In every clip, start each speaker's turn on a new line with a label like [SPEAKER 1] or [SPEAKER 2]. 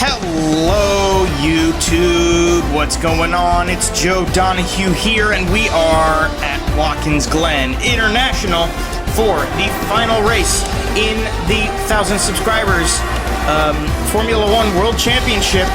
[SPEAKER 1] Hello, YouTube. What's going on? It's Joe Donohue here, and we are at Watkins Glen International for the final race in the 1,000 subscribers Formula One World Championship.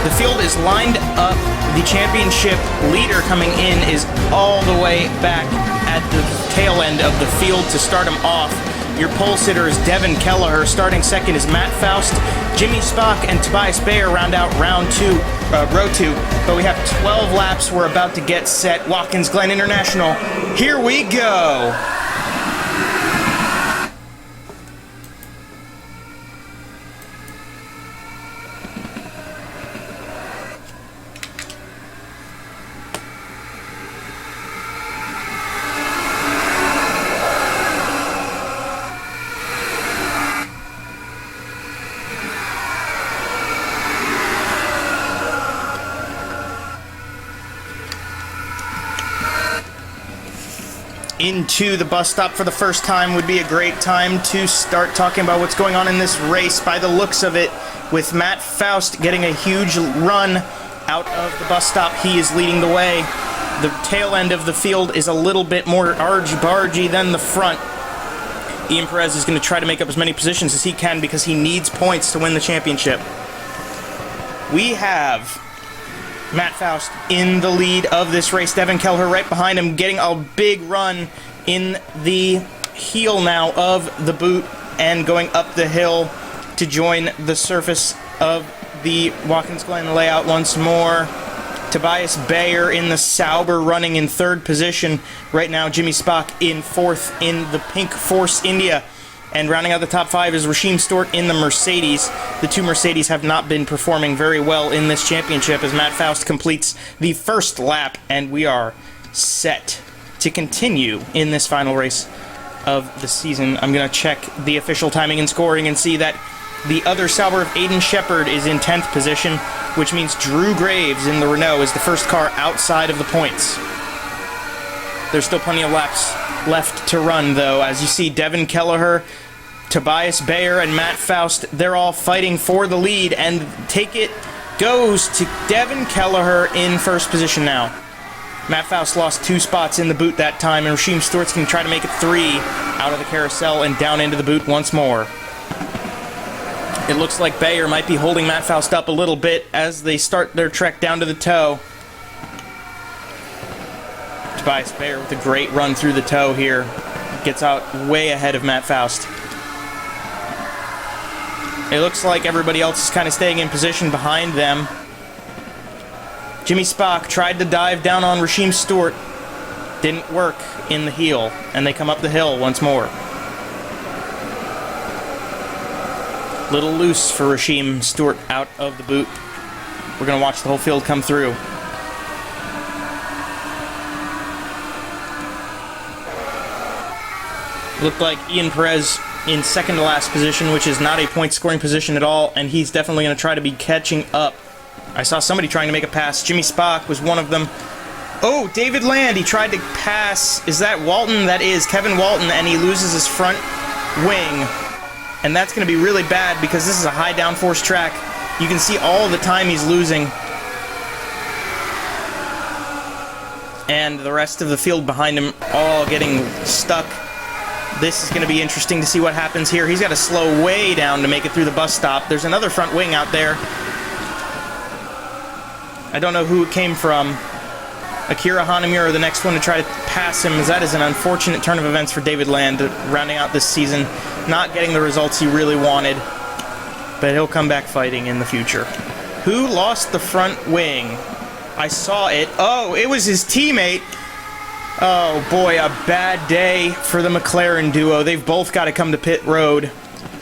[SPEAKER 1] The field is lined up. The championship leader coming in is all the way back at the tail end of the field to start him off. Your pole sitter is Devin Kelleher. Starting second is Matt Faust. Jimmy Spock and Tobias Bayer round out row two. But we have 12 laps. We're about to get set. Watkins Glen International. Here we go. Into the bus stop for the first time would be a great time to start talking about what's going on in this race by the looks of it, with Matt Faust getting a huge run out of the bus stop. He is leading the way. The tail end of the field is a little bit more argy-bargy than the front. Ian Perez is going to try to make up as many positions as he can because he needs points to win the championship. We have Matt Faust in the lead of this race. Devin Kelleher right behind him, getting a big run in the heel now of the boot and going up the hill to join the surface of the Watkins Glen layout once more. Tobias Bayer in the Sauber running in third position. Right now, Jimmy Spock in fourth in the pink Force India. And rounding out the top five is Rasheem Stewart in the Mercedes. The two Mercedes have not been performing very well in this championship as Matt Faust completes the first lap, and we are set to continue in this final race of the season. I'm going to check the official timing and scoring and see that the other Sauber of Aiden Shepard is in 10th position, which means Drew Graves in the Renault is the first car outside of the points. There's still plenty of laps left to run, though. As you see, Devin Kelleher, Tobias Bayer, and Matt Faust, they're all fighting for the lead, and take it goes to Devin Kelleher in first position now. Matt Faust lost 2 spots in the boot that time, and Rasheem Stewart's going to try to make it 3 out of the carousel and down into the boot once more. It looks like Bayer might be holding Matt Faust up a little bit as they start their trek down to the toe. Tobias Bayer with a great run through the toe here. Gets out way ahead of Matt Faust. It looks like everybody else is kind of staying in position behind them. Jimmy Spock tried to dive down on Rasheem Stewart. Didn't work in the heel, and they come up the hill once more. Little loose for Rasheem Stewart out of the boot. We're going to watch the whole field come through. Looked like Ian Perez in second to last position, which is not a point scoring position at all, and he's definitely going to try to be catching up. I saw somebody trying to make a pass. Jimmy Spock was one of them. Oh, David Land, he tried to pass. Is that Walton? That is Kevin Walton, and he loses his front wing. And that's going to be really bad because this is a high downforce track. You can see all the time he's losing. And the rest of the field behind him all getting stuck. This is going to be interesting to see what happens here. He's got to slow way down to make it through the bus stop. There's another front wing out there. I don't know who it came from. Akira Hanamura, the next one to try to pass him, as that is an unfortunate turn of events for David Land, rounding out this season, not getting the results he really wanted, but he'll come back fighting in the future. Who lost the front wing? I saw it. Oh, it was his teammate. Oh boy, a bad day for the McLaren duo. They've both got to come to pit road.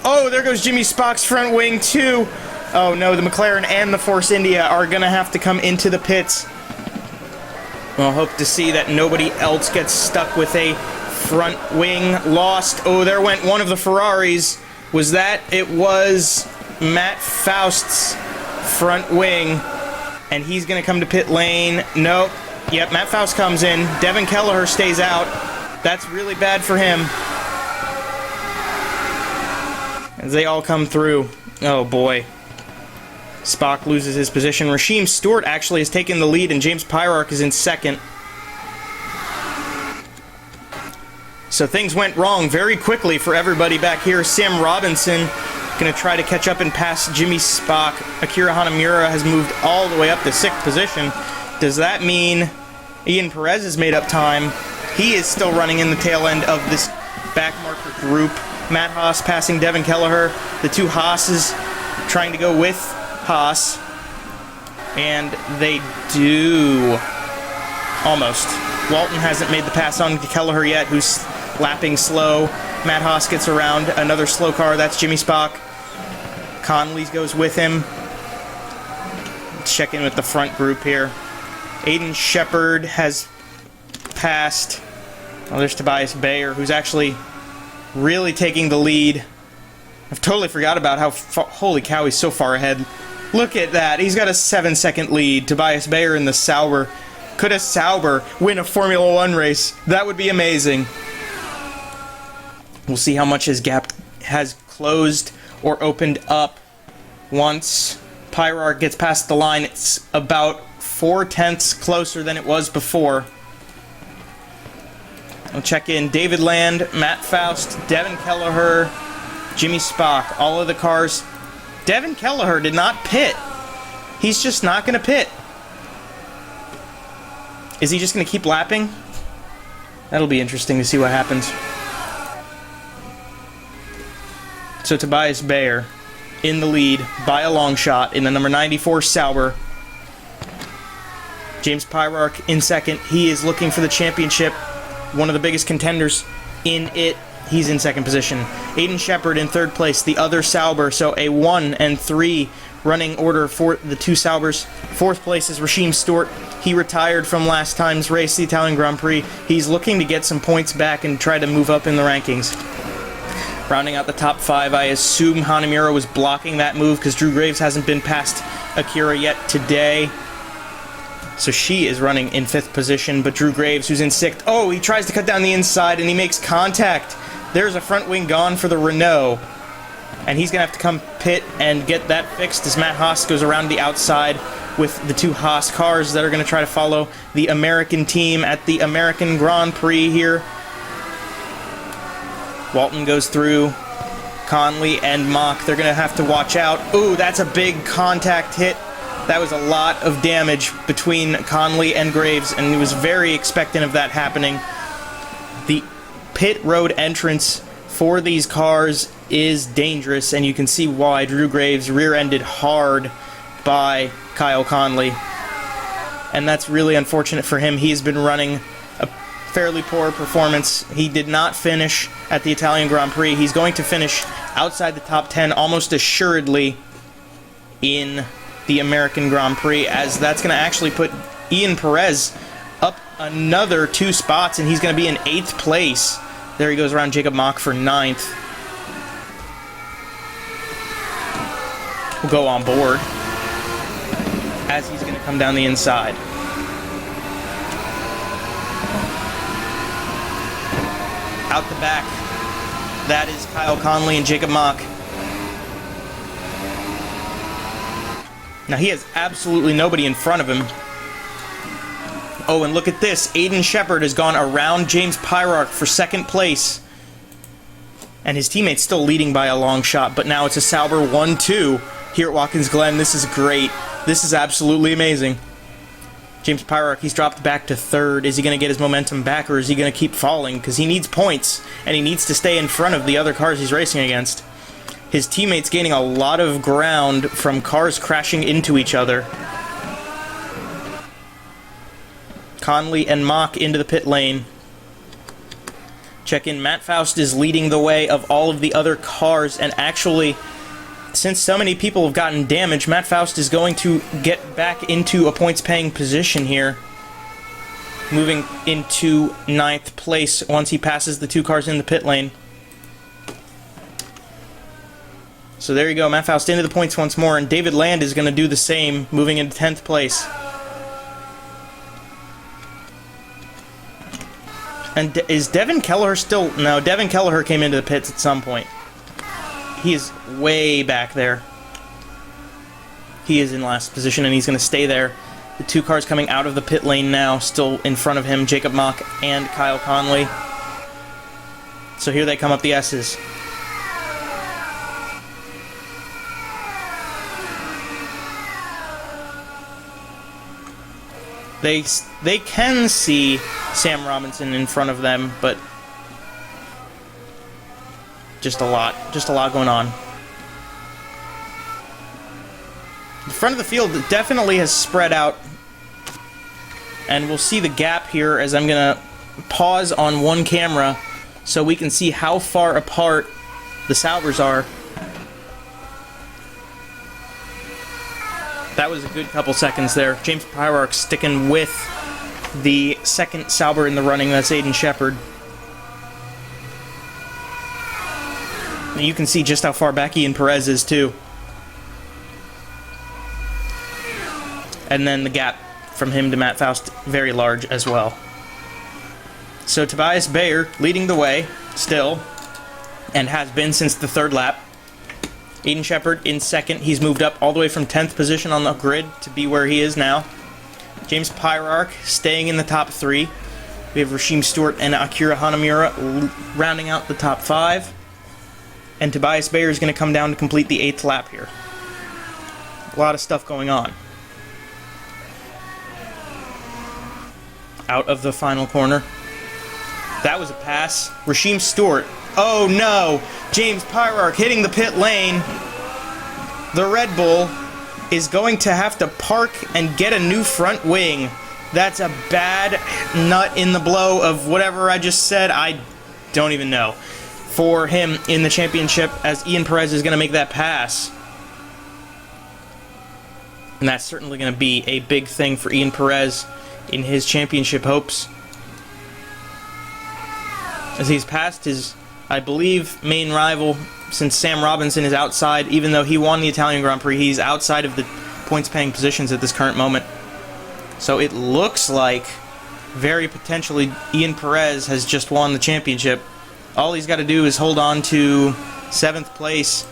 [SPEAKER 1] Oh, there goes Jimmy Spock's front wing too. Oh no, the McLaren and the Force India are going to have to come into the pits. We'll hope to see that nobody else gets stuck with a front wing lost. Oh, there went one of the Ferraris. Was that? It was Matt Faust's front wing. And he's going to come to pit lane. Nope. Yep, Matt Faust comes in. Devin Kelleher stays out. That's really bad for him. As they all come through. Oh, boy. Spock loses his position. Rasheem Stewart actually has taken the lead, and James Pyrark is in second. So things went wrong very quickly for everybody back here. Sam Robinson going to try to catch up and pass Jimmy Spock. Akira Hanamura has moved all the way up to 6th position. Does that mean Ian Perez has made up time? He is still running in the tail end of this backmarker group. Matt Haas passing Devin Kelleher. The two Haas's trying to go with Haas. And they do. Almost. Walton hasn't made the pass on to Kelleher yet, who's lapping slow. Matt Haas gets around another slow car. That's Jimmy Spock. Conley goes with him. Let's check in with the front group here. Aiden Shepard has passed. Oh, there's Tobias Bayer, who's actually really taking the lead. I've totally forgot about how holy cow, he's so far ahead. Look at that. He's got a 7-second lead. Tobias Bayer in the Sauber. Could a Sauber win a Formula One race? That would be amazing. We'll see how much his gap has closed or opened up once Pyrark gets past the line. It's about 0.4 closer than it was before. We'll check in. David Land, Matt Faust, Devin Kelleher, Jimmy Spock. All of the cars. Devin Kelleher did not pit. He's just not going to pit. Is he just going to keep lapping? That'll be interesting to see what happens. So Tobias Bayer in the lead by a long shot in the number 94 Sauber. James Pyrark in second. He is looking for the championship. One of the biggest contenders in it. He's in second position. Aiden Shepard in third place, the other Sauber. So a 1 and 3 running order for the two Saubers. Fourth place is Rasheem Stewart. He retired from last time's race, the Italian Grand Prix. He's looking to get some points back and try to move up in the rankings. Rounding out the top 5, I assume Hanamura was blocking that move because Drew Graves hasn't been past Akira yet today. So she is running in 5th position, but Drew Graves, who's in 6th, oh, he tries to cut down the inside and he makes contact. There's a front wing gone for the Renault. And he's going to have to come pit and get that fixed as Matt Haas goes around the outside with the two Haas cars that are going to try to follow the American team at the American Grand Prix here. Walton goes through. Conley and Mock, they're going to have to watch out. Ooh, that's a big contact hit. That was a lot of damage between Conley and Graves, and he was very expectant of that happening. The pit road entrance for these cars is dangerous, and you can see why. Drew Graves rear-ended hard by Kyle Conley, and that's really unfortunate for him. He's been running a fairly poor performance. He did not finish at the Italian Grand Prix. He's going to finish outside the top 10 almost assuredly in the American Grand Prix, as that's going to actually put Ian Perez up another 2 spots, and he's going to be in 8th place. There he goes around Jacob Mock for 9th. We'll go on board as he's going to come down the inside. Out the back, that is Kyle Conley and Jacob Mock. Now he has absolutely nobody in front of him. Oh, and look at this. Aiden Shepard has gone around James Pyrark for 2nd place. And his teammate's still leading by a long shot, but now it's a Sauber 1-2 here at Watkins Glen. This is great. This is absolutely amazing. James Pyrark, he's dropped back to 3rd. Is he going to get his momentum back, or is he going to keep falling? Because he needs points, and he needs to stay in front of the other cars he's racing against. His teammate's gaining a lot of ground from cars crashing into each other. Conley and Mock into the pit lane. Check in. Matt Faust is leading the way of all of the other cars, and actually, since so many people have gotten damaged, Matt Faust is going to get back into a points-paying position here, moving into 9th place once he passes the 2 cars in the pit lane. So there you go, Matt Faust into the points once more, and David Land is going to do the same, moving into 10th place. And is Devin Kelleher still... No, Devin Kelleher came into the pits at some point. He is way back there. He is in last position, and he's going to stay there. The two cars coming out of the pit lane now, still in front of him, Jacob Mock and Kyle Conley. So here they come up the S's. They can see Sam Robinson in front of them, but just a lot going on. The front of the field definitely has spread out, and we'll see the gap here as I'm going to pause on one camera so we can see how far apart the Saubers are. That was a good couple seconds there. James Pyroark sticking with the second Sauber in the running. That's Aiden Shepard. You can see just how far back Ian Perez is, too. And then the gap from him to Matt Faust, very large as well. So Tobias Bayer leading the way still, and has been since the third lap. Aiden Shepard in second. He's moved up all the way from 10th position on the grid to be where he is now. James Pyroark staying in the top 3. We have Rasheem Stewart and Akira Hanamura rounding out the top 5. And Tobias Bayer is going to come down to complete the 8th lap here. A lot of stuff going on. Out of the final corner. That was a pass. Rasheem Stewart. Oh no! James Pyroark hitting the pit lane. The Red Bull is going to have to park and get a new front wing. That's a bad nut in the blow of whatever I just said. I don't even know. For him in the championship, as Ian Perez is going to make that pass. And that's certainly going to be a big thing for Ian Perez in his championship hopes. As he's passed his, I believe, main rival, since Sam Robinson is outside. Even though he won the Italian Grand Prix, he's outside of the points-paying positions at this current moment. So it looks like, very potentially, Ian Perez has just won the championship. All he's got to do is hold on to 7th place.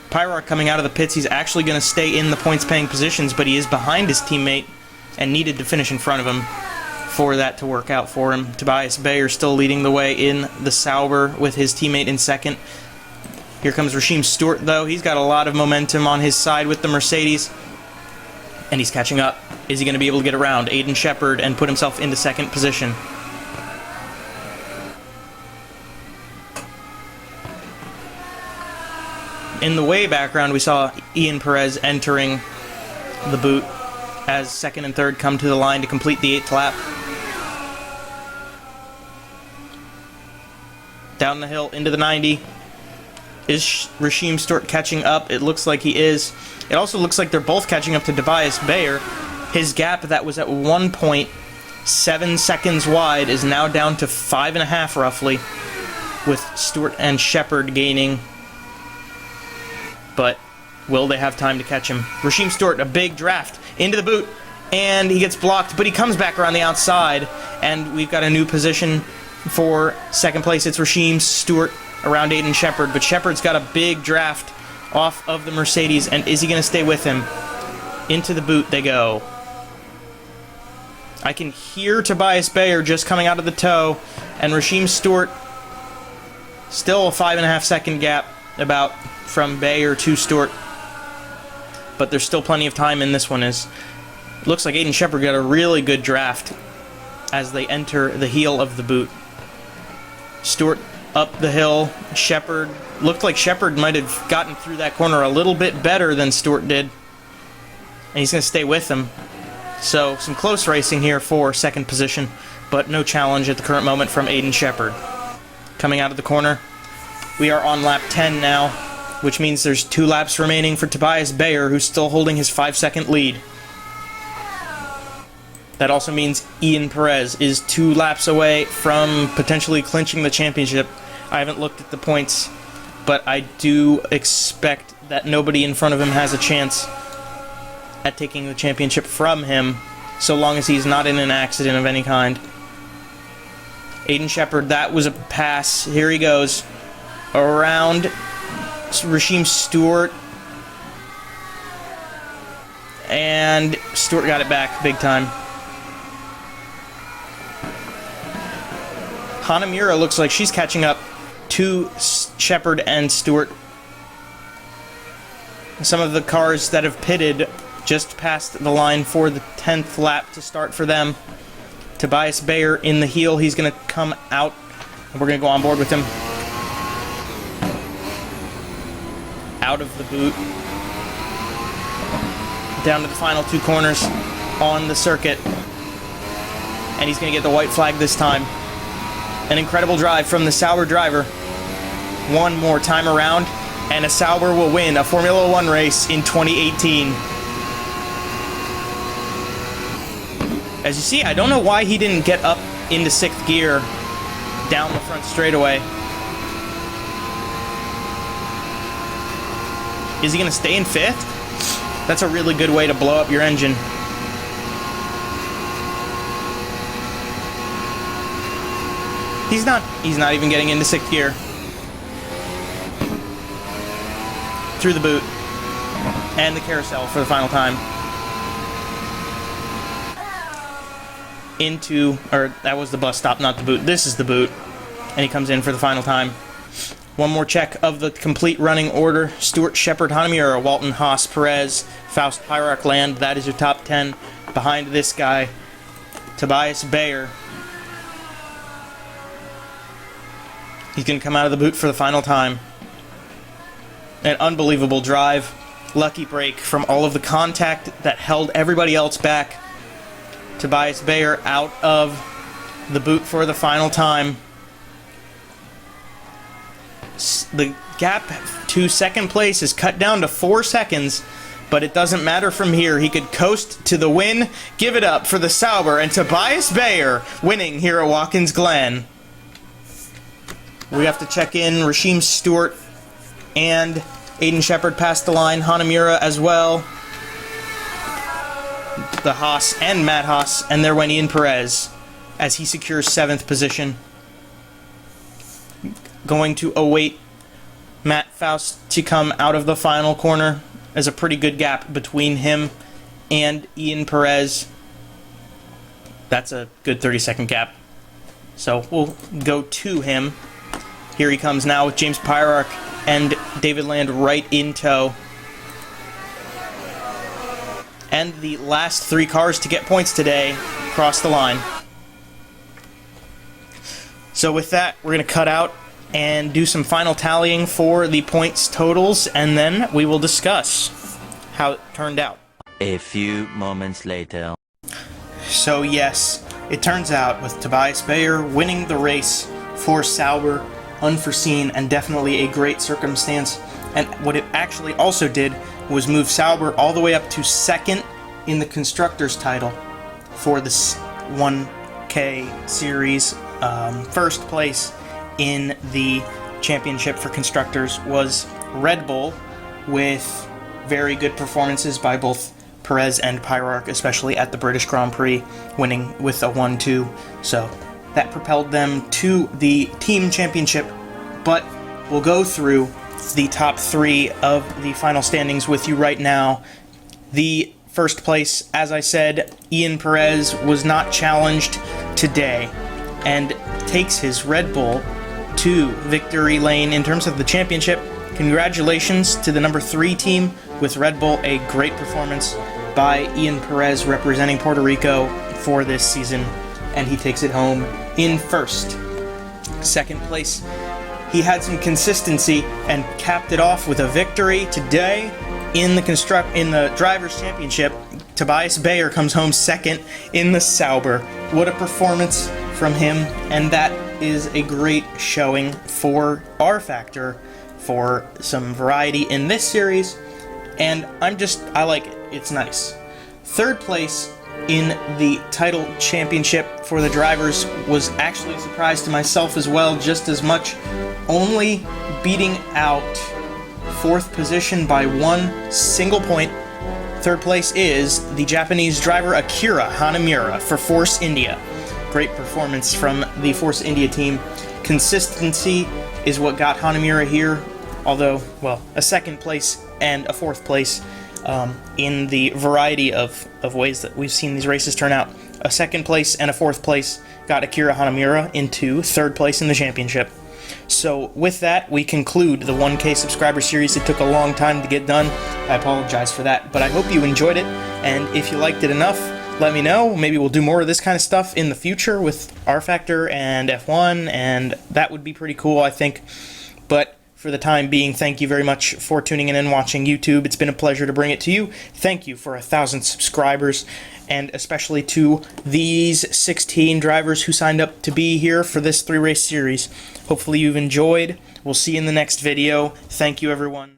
[SPEAKER 1] Pyroark coming out of the pits, he's actually going to stay in the points-paying positions, but he is behind his teammate and needed to finish in front of him for that to work out for him. Tobias Bayer still leading the way in the Sauber with his teammate in second. Here comes Rasheem Stewart, though. He's got a lot of momentum on his side with the Mercedes, and he's catching up. Is he going to be able to get around Aiden Shepard and put himself into second position? In the way background, we saw Ian Perez entering the boot as second and third come to the line to complete the 8th lap. Down the hill into the 90. Is Rasheem Stewart catching up? It looks like he is. It also looks like they're both catching up to Tobias Bayer. His gap that was at 1.7 seconds wide is now down to 5.5 roughly, with Stewart and Shepard gaining. But will they have time to catch him? Rasheem Stewart, a big draft into the boot, and he gets blocked, but he comes back around the outside, and we've got a new position for second place. It's Rasheem Stewart around Aiden Shepard, but Shepard's got a big draft off of the Mercedes, and is he going to stay with him? Into the boot they go. I can hear Tobias Bayer just coming out of the toe, and Rasheem Stewart, still a 5.5 second gap about from Bayer to Stewart, but there's still plenty of time in this one. Looks like Aiden Shepard got a really good draft as they enter the heel of the boot. Stewart up the hill. Shepard, looked like Shepard might have gotten through that corner a little bit better than Stewart did, and he's going to stay with him. So some close racing here for second position, but no challenge at the current moment from Aiden Shepard. Coming out of the corner, we are on lap 10 now, which means there's 2 laps remaining for Tobias Bayer, who's still holding his 5-second lead. That also means Ian Perez is 2 laps away from potentially clinching the championship. I haven't looked at the points, but I do expect that nobody in front of him has a chance at taking the championship from him, so long as he's not in an accident of any kind. Aiden Shepard, that was a pass. Here he goes. Around Rasheem Stewart. And Stewart got it back big time. Hanamura looks like she's catching up to Shepard and Stewart. Some of the cars that have pitted just passed the line for the 10th lap to start for them. Tobias Bayer in the heel. He's going to come out, and we're going to go on board with him. Out of the boot. Down to the final 2 corners on the circuit. And he's going to get the white flag this time. An incredible drive from the Sauber driver. One more time around, and a Sauber will win a Formula One race in 2018. As you see, I don't know why he didn't get up into 6th gear down the front straightaway. Is he going to stay in 5th? That's a really good way to blow up your engine. He's not even getting into 6th gear. Through the boot. And the carousel for the final time. That was the bus stop, not the boot. This is the boot. And he comes in for the final time. One more check of the complete running order. Stewart, Shepard, Hanamura, Walton, Haas, Perez, Faust, Pyrock, Land. That is your top 10. Behind this guy, Tobias Bayer. He's going to come out of the boot for the final time. An unbelievable drive. Lucky break from all of the contact that held everybody else back. Tobias Bayer out of the boot for the final time. The gap to second place is cut down to 4 seconds, but it doesn't matter from here. He could coast to the win. Give it up for the Sauber and Tobias Bayer winning here at Watkins Glen. We have to check in. Rasheem Stewart and Aiden Shepard passed the line. Hanamura as well. The Haas and Matt Haas, and there went Ian Perez as he secures 7th position. Going to await Matt Faust to come out of the final corner. There's a pretty good gap between him and Ian Perez. That's a good 30-second gap. So we'll go to him. Here he comes now with James Pyrock and David Land right in tow. And the last 3 cars to get points today cross the line. So with that, we're going to cut out and do some final tallying for the points totals, and then we will discuss how it turned out.
[SPEAKER 2] A few moments later.
[SPEAKER 1] So yes, it turns out with Tobias Bayer winning the race for Sauber, unforeseen and definitely a great circumstance. And what it actually also did was move Sauber all the way up to 2nd in the Constructors' title for this 1K series. First place in the championship for Constructors was Red Bull, with very good performances by both Perez and Pyrock, especially at the British Grand Prix, winning with a 1-2. So that propelled them to the team championship, but we'll go through the top 3 of the final standings with you right now. The first place, as I said, Ian Perez was not challenged today and takes his Red Bull to victory lane in terms of the championship. Congratulations to the number 3 team with Red Bull. A great performance by Ian Perez representing Puerto Rico for this season, and he takes it home in first. Second place, he had some consistency and capped it off with a victory today in the Drivers' Championship. Tobias Bayer comes home second in the Sauber. What a performance from him, and that is a great showing for R Factor for some variety in this series, and I like it. It's nice. Third place in the title championship for the drivers was actually a surprise to myself as well, just as much, only beating out 4th position by 1 single point. Third place is the Japanese driver Akira Hanamura for Force India. Great performance from the Force India team. Consistency is what got Hanamura here, although, well, a 2nd place and a 4th place in the variety of ways that we've seen these races turn out. A second place and a fourth place got Akira Hanamura into third place in the championship. So with that, we conclude the 1K subscriber series. It took a long time to get done. I apologize for that, but I hope you enjoyed it, and if you liked it enough, let me know. Maybe we'll do more of this kind of stuff in the future with R Factor and F1, and that would be pretty cool, I think. But for the time being, thank you very much for tuning in and watching YouTube. It's been a pleasure to bring it to you. Thank you for 1,000 subscribers, and especially to these 16 drivers who signed up to be here for this 3-race series. Hopefully you've enjoyed. We'll see you in the next video. Thank you, everyone.